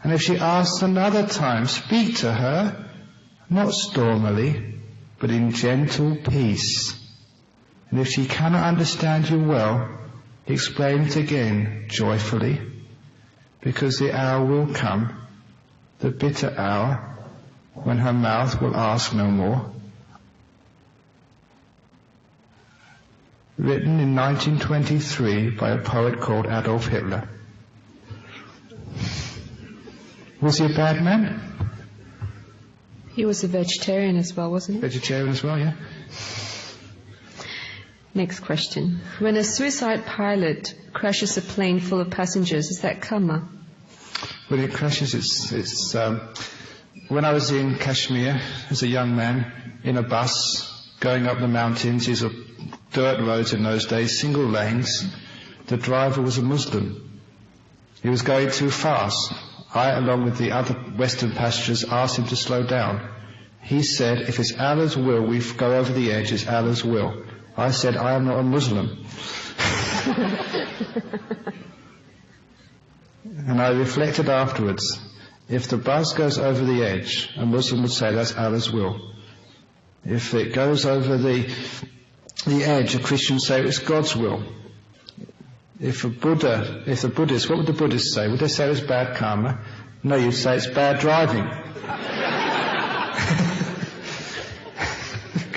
And if she asks another time, speak to her, not stormily, but in gentle peace. And if she cannot understand you well, explain it again joyfully, because the hour will come, the bitter hour, when her mouth will ask no more. Written in 1923 by a poet called Adolf Hitler. Was he a bad man? He was a vegetarian as well, wasn't he? Vegetarian as well, yeah. Next question. When a suicide pilot crashes a plane full of passengers, is that karma? When it crashes, it's when I was in Kashmir as a young man in a bus going up the mountains, these are dirt roads in those days, single lanes. The driver was a Muslim. He was going too fast. I, along with the other Western passengers, asked him to slow down. He said, if it's Allah's will, we go over the edge, it's Allah's will. I said, I am not a Muslim. And I reflected afterwards, if the bus goes over the edge, a Muslim would say that's Allah's will. If it goes over the edge, a Christian would say it's God's will. If the Buddhists, what would the Buddhists say? Would they say it's bad karma? No, you'd say it's bad driving.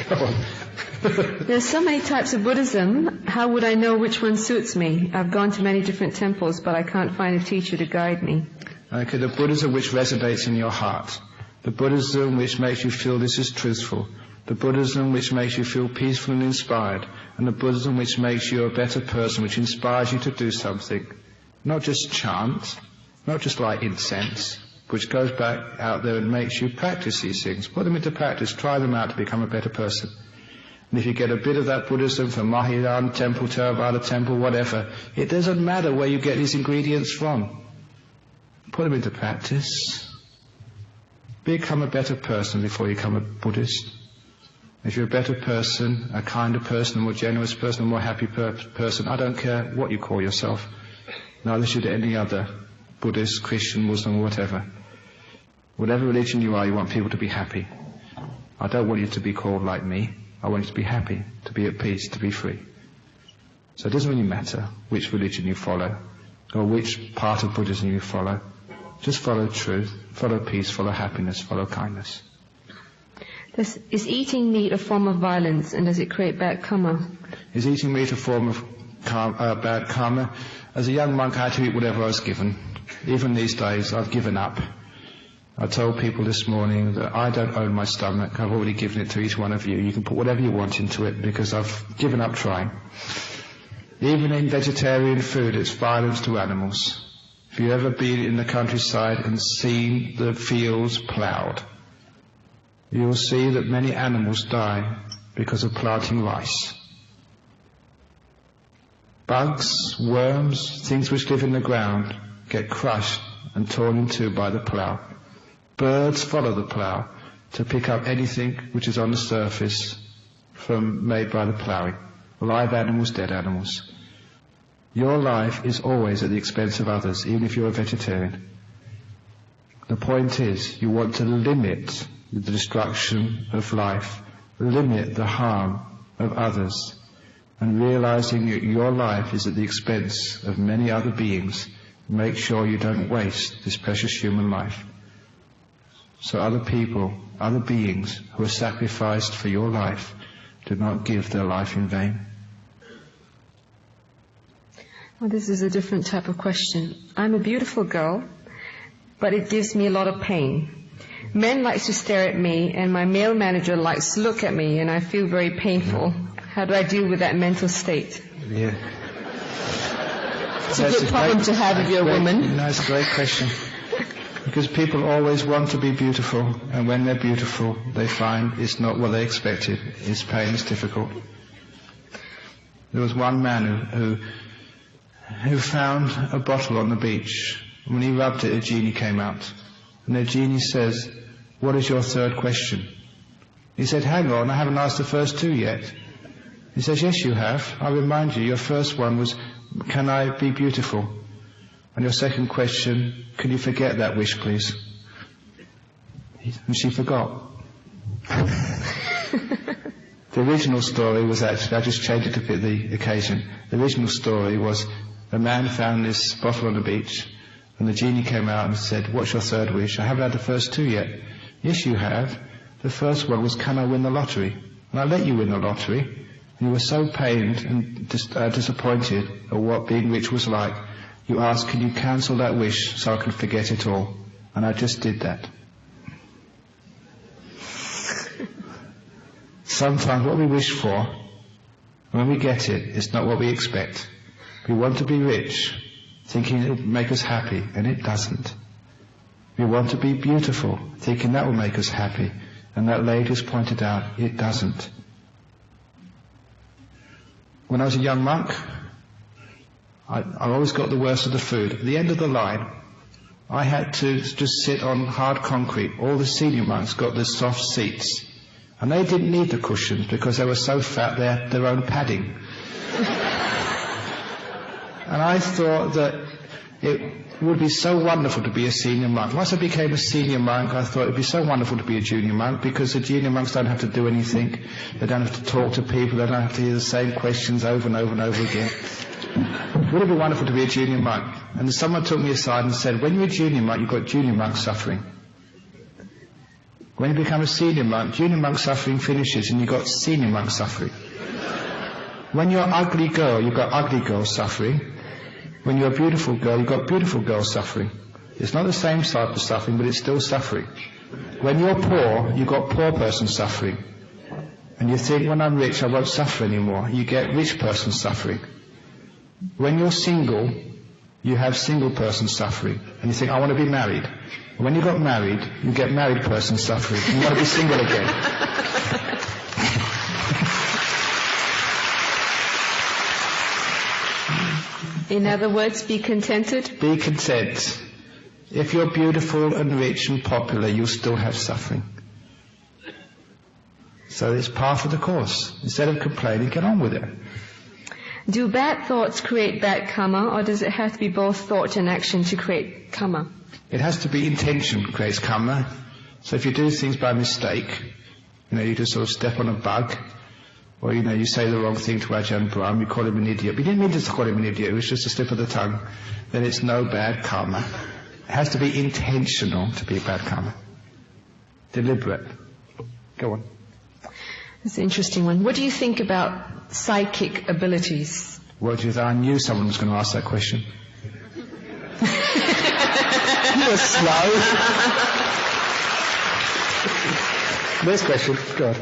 Go on. There's so many types of Buddhism. How would I know which one suits me? I've gone to many different temples, but I can't find a teacher to guide me. Okay, the Buddhism which resonates in your heart. The Buddhism which makes you feel this is truthful. The Buddhism which makes you feel peaceful and inspired. And the Buddhism which makes you a better person, which inspires you to do something. Not just chant, not just light incense, which goes back out there and makes you practice these things. Put them into practice, try them out to become a better person. And if you get a bit of that Buddhism from Mahayana temple, Theravada temple, whatever, it doesn't matter where you get these ingredients from. Put them into practice. Become a better person before you become a Buddhist. If you're a better person, a kinder person, a more generous person, a more happy person, I don't care what you call yourself. Neither should any other Buddhist, Christian, Muslim, whatever. Whatever religion you are, you want people to be happy. I don't want you to be called like me. I want you to be happy, to be at peace, to be free. So it doesn't really matter which religion you follow or which part of Buddhism you follow. Just follow truth, follow peace, follow happiness, follow kindness. Is eating meat a form of violence, and does it create bad karma? Is eating meat a form of bad karma? As a young monk, I had to eat whatever I was given. Even these days, I've given up. I told people this morning that I don't own my stomach. I've already given it to each one of you. You can put whatever you want into it because I've given up trying. Even in vegetarian food, it's violence to animals. If you've ever been in the countryside and seen the fields ploughed, you'll see that many animals die because of planting rice. Bugs, worms, things which live in the ground get crushed and torn in two by the plough. Birds follow the plough to pick up anything which is on the surface made by the ploughing. Live animals, dead animals. Your life is always at the expense of others, even if you're a vegetarian. The point is, you want to limit the destruction of life, limit the harm of others, and realizing that your life is at the expense of many other beings, make sure you don't waste this precious human life. So other people, other beings who are sacrificed for your life, do not give their life in vain. Well, this is a different type of question. I'm a beautiful girl, but it gives me a lot of pain. Men like to stare at me, and my male manager likes to look at me, and I feel very painful. How do I deal with that mental state? Yeah. It's a good problem to have if you're a woman. That's a great question. Because people always want to be beautiful, and when they're beautiful, they find it's not what they expected. It's pain, it's difficult. There was one man who found a bottle on the beach. When he rubbed it, a genie came out. And the genie says, "What is your third question?" He said, "Hang on, I haven't asked the first two yet." He says, "Yes, you have. I remind you, your first one was, can I be beautiful?" And your second question, can you forget that wish, please? And she forgot. The original story was actually, I just changed it to fit the occasion. The original story was a man found this bottle on the beach, and the genie came out and said, what's your third wish? I haven't had the first two yet. Yes, you have. The first one was, can I win the lottery? And I let you win the lottery. And you were so pained and disappointed at what being rich was like. You asked, can you cancel that wish so I can forget it all? And I just did that. Sometimes what we wish for, when we get it, it's not what we expect. We want to be rich, thinking it will make us happy, and it doesn't. We want to be beautiful, thinking that will make us happy, and that lady has pointed out, it doesn't. When I was a young monk, I always got the worst of the food. At the end of the line, I had to just sit on hard concrete. All the senior monks got the soft seats. And they didn't need the cushions because they were so fat they had their own padding. And I thought that it would be so wonderful to be a senior monk. Once I became a senior monk, I thought it would be so wonderful to be a junior monk, because the junior monks don't have to do anything. They don't have to talk to people. They don't have to hear the same questions over and over and over again. Would it be wonderful to be a junior monk? And someone took me aside and said, when you're a junior monk, you've got junior monk suffering. When you become a senior monk, junior monk suffering finishes and you've got senior monk suffering. When you're an ugly girl, you've got ugly girl suffering. When you're a beautiful girl, you've got beautiful girl suffering. It's not the same type of suffering, but it's still suffering. When you're poor, you've got poor person suffering. And you think, when I'm rich, I won't suffer anymore. You get rich person suffering. When you're single, you have single person suffering. And you think, I want to be married. When you got married, you get married person suffering. You want to be single again. In other words, be contented? Be content. If you're beautiful and rich and popular, you'll still have suffering. So it's part of the course. Instead of complaining, get on with it. Do bad thoughts create bad karma, or does it have to be both thought and action to create karma? It has to be intention creates karma. So if you do things by mistake, you just sort of step on a bug, or you say the wrong thing to Ajahn Brahm, you call him an idiot. But you didn't mean to call him an idiot, it was just a slip of the tongue. Then it's no bad karma. It has to be intentional to be bad karma. Deliberate. Go on. That's an interesting one. What do you think about psychic abilities? Well, I knew someone was going to ask that question. You were slow. Next question. Go on.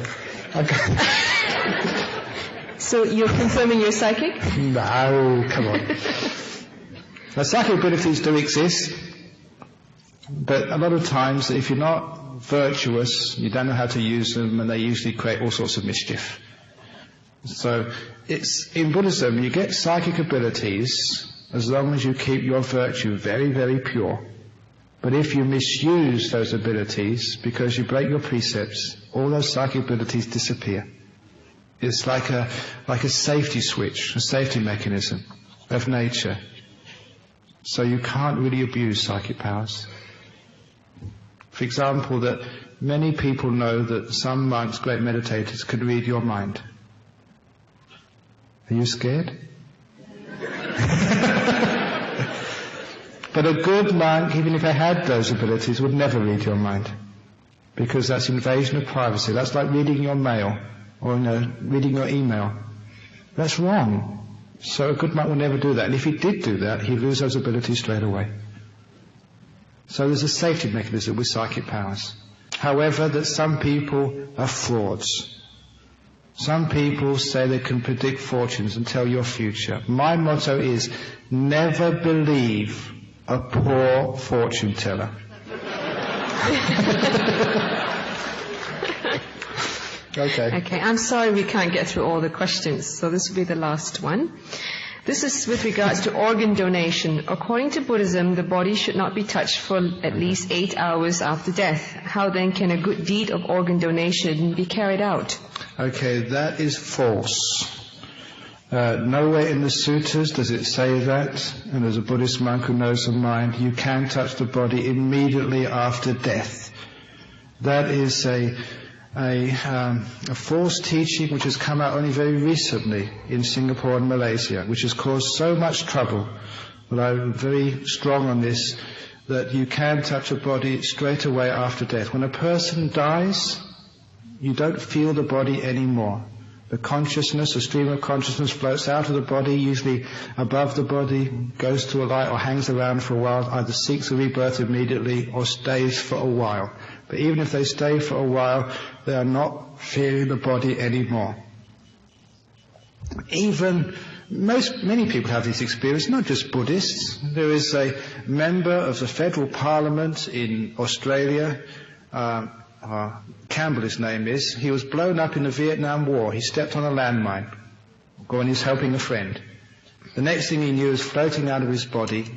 Okay. So you're confirming you're psychic? No, come on. Now, psychic abilities do exist, but a lot of times, if you're not virtuous, you don't know how to use them, and they usually create all sorts of mischief. So, in Buddhism, you get psychic abilities as long as you keep your virtue very, very pure. But if you misuse those abilities because you break your precepts, all those psychic abilities disappear. It's like a safety switch, a safety mechanism of nature. So you can't really abuse psychic powers. For example, that many people know that some monks, great meditators, can read your mind. Are you scared? But a good monk, even if they had those abilities, would never read your mind. Because that's invasion of privacy. That's like reading your mail, or reading your email. That's wrong. So a good monk will never do that. And if he did do that, he'd lose those abilities straight away. So there's a safety mechanism with psychic powers. However, that some people are frauds. Some people say they can predict fortunes and tell your future. My motto is, never believe a poor fortune teller. Okay, I'm sorry we can't get through all the questions, so this will be the last one. This is with regards to organ donation. According to Buddhism, the body should not be touched for at least 8 hours after death. How then can a good deed of organ donation be carried out? Okay, that is false. Nowhere in the sutras does it say that, and as a Buddhist monk who knows the mind, you can touch the body immediately after death. That is a false teaching which has come out only very recently in Singapore and Malaysia, which has caused so much trouble. But I'm very strong on this, that you can touch a body straight away after death. When a person dies, you don't feel the body anymore. The consciousness, a stream of consciousness floats out of the body, usually above the body, goes to a light or hangs around for a while, either seeks a rebirth immediately or stays for a while. But even if they stay for a while, they are not feeling the body anymore. Many people have this experience, not just Buddhists. There is a member of the federal parliament in Australia, Campbell his name is. He was blown up in the Vietnam War. He stepped on a landmine when he was helping a friend. The next thing he knew, was floating out of his body